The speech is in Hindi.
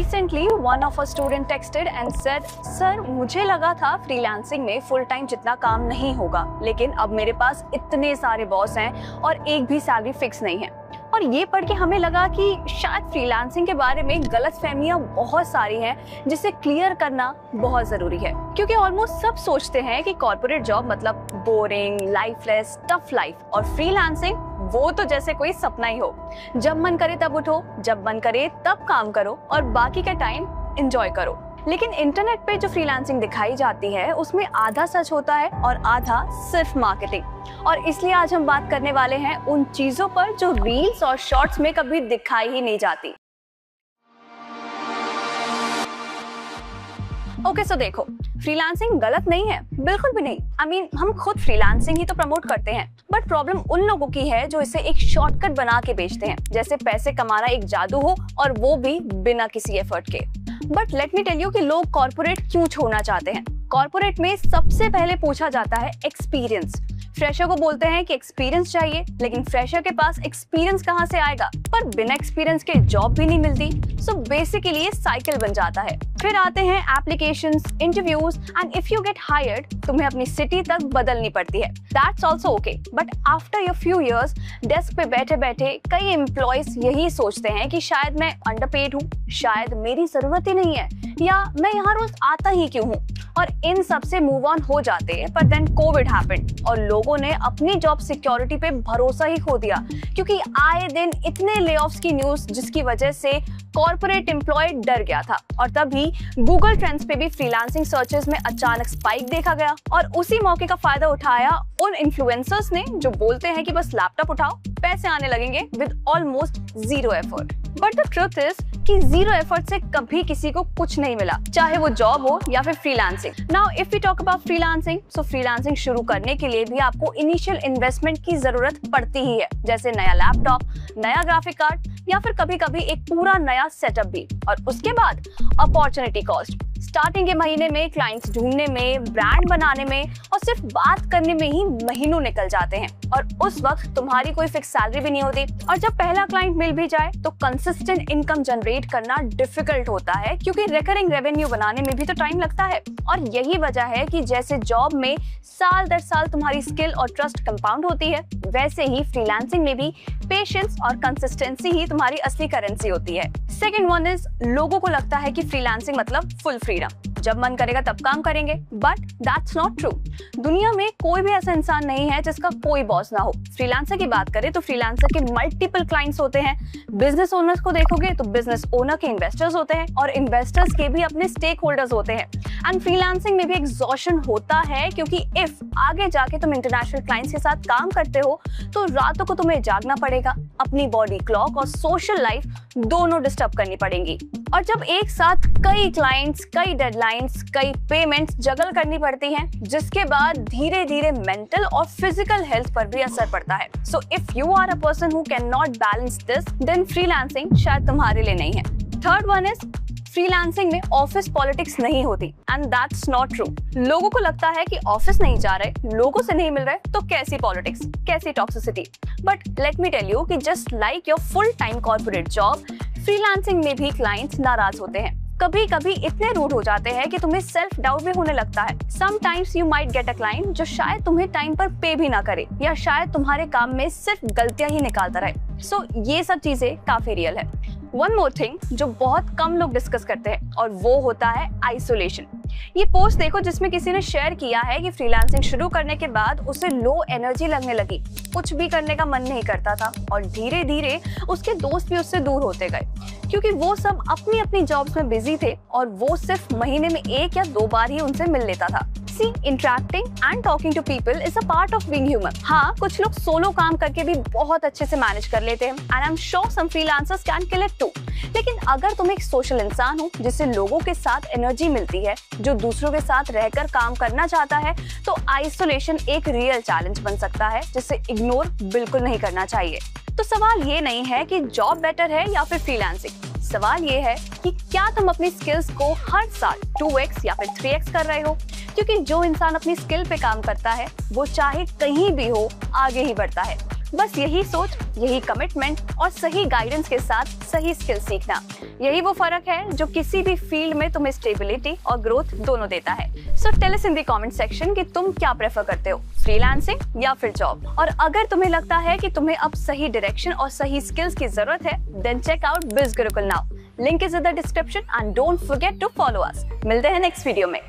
Recently, one of our student texted and said, "sir, मुझे लगा था फ्रीलांसिंग में फुल टाइम जितना काम नहीं होगा, लेकिन अब मेरे पास इतने सारे बॉस हैं और एक भी सैलरी फिक्स नहीं है।" और ये पढ़ के हमें लगा कि शायद फ्रीलांसिंग के बारे में गलतफहमियां बहुत सारी हैं, जिसे क्लियर करना बहुत जरूरी है। क्योंकि ऑलमोस्ट सब सोचते हैं कि कॉर्पोरेट जॉब मतलब बोरिंग, लाइफलेस, टफ लाइफ, और फ्रीलांसिंग वो तो जैसे कोई सपना ही हो। जब मन करे तब उठो, जब मन करे तब काम करो और बाकी का टाइम एंजॉय करो। लेकिन इंटरनेट पे जो फ्रीलांसिंग दिखाई जाती है उसमें आधा सच होता है और आधा सिर्फ मार्केटिंग। और इसलिए आज हम बात करने वाले हैं उन चीजों पर जो रील्स और शॉर्ट्स में कभी दिखाई ही नहीं जाती। ओके, सो देखो, फ्रीलांसिंग गलत नहीं है, बिल्कुल भी नहीं। आई मीन, हम खुद फ्रीलांसिंग ही तो प्रमोट करते हैं, बट प्रॉब्लम उन लोगों की है जो इसे एक शॉर्टकट बना के बेचते हैं, जैसे पैसे कमाना एक जादू हो और वो भी बिना किसी एफर्ट के। But let me tell you कि लोग कॉर्पोरेट क्यों छोड़ना चाहते हैं। कॉर्पोरेट में सबसे पहले पूछा जाता है एक्सपीरियंस। फ्रेशर को बोलते हैं कि एक्सपीरियंस चाहिए, लेकिन फ्रेशर के पास एक्सपीरियंस कहाँ से आएगा? पर बिना एक्सपीरियंस के जॉब भी नहीं मिलती। सो बेसिकली ये साइकिल बन जाता है। फिर आते हैं applications, interviews, and if you get hired तुम्हें अपनी सिटी तक बदलनी पड़ती है। That's also okay, but after a few years desk पे बैठे बैठे कई एम्प्लॉयज यही सोचते हैं कि शायद मैं अंडरपेड हूँ, शायद मेरी जरूरत ही नहीं है, या मैं यहाँ रोज आता ही क्यों हूँ, और इन सब से मूव ऑन हो जाते हैं। पर देन कोविड हैपेंड और लोगों ने अपनी जॉब सिक्योरिटी पे भरोसा ही खो दिया, क्योंकि आए दिन इतने लेऑफ्स की न्यूज़, जिसकी वजह से कॉर्पोरेट एम्प्लॉय डर गया था। और तभी गूगल ट्रेंड्स पे भी फ्रीलांसिंग सर्चेस में अचानक स्पाइक देखा गया, और उसी मौके का फायदा उठाया उन इन्फ्लुएंसर्स ने जो बोलते हैं कि बस लैपटॉप उठाओ, पैसे आने लगेंगे with almost zero effort. But the truth is कि जीरो एफर्ट से कभी किसी को कुछ नहीं मिला, चाहे वो जॉब हो या फिर freelancing. Now if we talk about freelancing, so freelancing शुरू करने के लिए भी आपको इनिशियल इन्वेस्टमेंट की जरूरत पड़ती ही है, जैसे नया लैपटॉप, नया ग्राफिक कार्ड, या फिर कभी कभी एक पूरा नया सेटअप भी। और उसके बाद अपॉर्चुनिटी कॉस्ट। स्टार्टिंग के महीने में क्लाइंट्स ढूंढने में, ब्रांड बनाने में और सिर्फ बात करने में ही महीनों निकल जाते हैं, और उस वक्त तुम्हारी कोई फिक्स सैलरी भी नहीं होती। और जब पहला क्लाइंट मिल भी जाए तो कंसिस्टेंट इनकम जनरेट करना डिफिकल्ट होता है, क्योंकि रिकरिंग रेवेन्यू बनाने में भी तो टाइम लगता है। और यही वजह है कि जैसे जॉब में साल दर साल तुम्हारी स्किल और ट्रस्ट कंपाउंड होती है, वैसे ही फ्रीलांसिंग में भी पेशेंस और कंसिस्टेंसी ही तुम्हारी असली करेंसी होती है। सेकंड वन इज, लोगों को लगता है कि फ्रीलांसिंग मतलब फुल फ्रीडम, जब मन करेगा तब काम करेंगे, बट दैट्स नॉट ट्रू। दुनिया में कोई भी ऐसा इंसान नहीं है जिसका कोई बॉस ना हो। फ्रीलांसर की बात करें तो फ्रीलांसर के मल्टीपल क्लाइंट्स होते हैं। बिजनेस ओनर्स को देखोगे तो बिजनेस ओनर के इन्वेस्टर्स होते हैं, और इन्वेस्टर्स के भी अपने स्टेक होल्डर्स होते हैं। एंड फ्रीलांसिंग में भी एग्जॉशन होता है, क्योंकि इफ आगे जाके तुम इंटरनेशनल क्लाइंट्स के साथ काम करते हो तो रातों को तुम्हें जागना पड़ेगा, अपनी बॉडी क्लॉक और सोशल लाइफ दोनों डिस्टर्ब करनी पड़ेंगी। और जब एक साथ कई क्लाइंट्स, कई डेडलाइंस, कई पेमेंट्स जगल करनी पड़ती हैं, जिसके बाद धीरे धीरे मेंटल और फिजिकल हेल्थ पर भी असर पड़ता है। So if you are a person who can not balance this, then freelancing शायद तुम्हारे लिए नहीं है। थर्ड वन इज, फ्रीलांसिंग में ऑफिस पॉलिटिक्स नहीं होती, एंड दैट्स नॉट ट्रू। लोगों को लगता है कि ऑफिस नहीं जा रहे, लोगों से नहीं मिल रहे, तो कैसी पॉलिटिक्स, कैसी toxicity. But let me tell you कि just like your full time corporate job, freelancing में भी क्लाइंट्स नाराज होते हैं। कभी कभी इतने रूड हो जाते हैं कि तुम्हें सेल्फ डाउट भी होने लगता है। Sometimes you might get a client जो शायद तुम्हें टाइम पर पे भी ना करे, या शायद तुम्हारे काम में सिर्फ गलतियां ही निकालता रहे। सो ये सब चीजें काफी रियल है। वन मोर थिंग जो बहुत कम लोग डिस्कस करते हैं, और वो होता है आइसोलेशन। ये पोस्ट देखो जिसमें किसी ने शेयर किया है कि फ्रीलांसिंग शुरू करने के बाद उसे लो एनर्जी लगने लगी, कुछ भी करने का मन नहीं करता था, और धीरे धीरे उसके दोस्त भी उससे दूर होते गए, क्योंकि वो सब अपनी अपनी जॉब्स में बिजी थे और वो सिर्फ महीने में 1 या 2 बार ही उनसे मिल लेता था। See, interacting and talking to people is a part of being human. हाँ, कुछ लोग सोलो काम करके भी बहुत अच्छे से मैनेज कर लेते हैं, and I'm sure some freelancers can kill it too. लेकिन अगर तुम एक सोशल इंसान हो जिससे लोगों के साथ एनर्जी मिलती है, जो दूसरों के साथ रहकर काम करना चाहता है, तो आइसोलेशन एक रियल चैलेंज बन सकता है, जिसे इग्नोर बिल्कुल नहीं करना चाहिए। तो सवाल ये नहीं है कि जॉब बेटर है या फिर फ्रीलांसिंग, सवाल ये है कि क्या तुम अपनी स्किल्स को हर साल 2x या फिर 3x कर रहे हो, क्योंकि जो इंसान अपनी स्किल पे काम करता है वो चाहे कहीं भी हो आगे ही बढ़ता है। बस यही सोच, यही कमिटमेंट और सही गाइडेंस के साथ सही स्किल सीखना, यही वो फर्क है जो किसी भी फील्ड में तुम्हें स्टेबिलिटी और ग्रोथ दोनों देता है। So tell us in the comment section कि तुम क्या प्रेफर करते हो, फ्रीलांसिंग या फिर जॉब। और अगर तुम्हें लगता है कि तुम्हें अब सही डायरेक्शन और सही स्किल्स की जरूरत है, then check out Biz Gurukul now. Link is in the description and don't forget to follow us. मिलते हैं नेक्स्ट वीडियो में।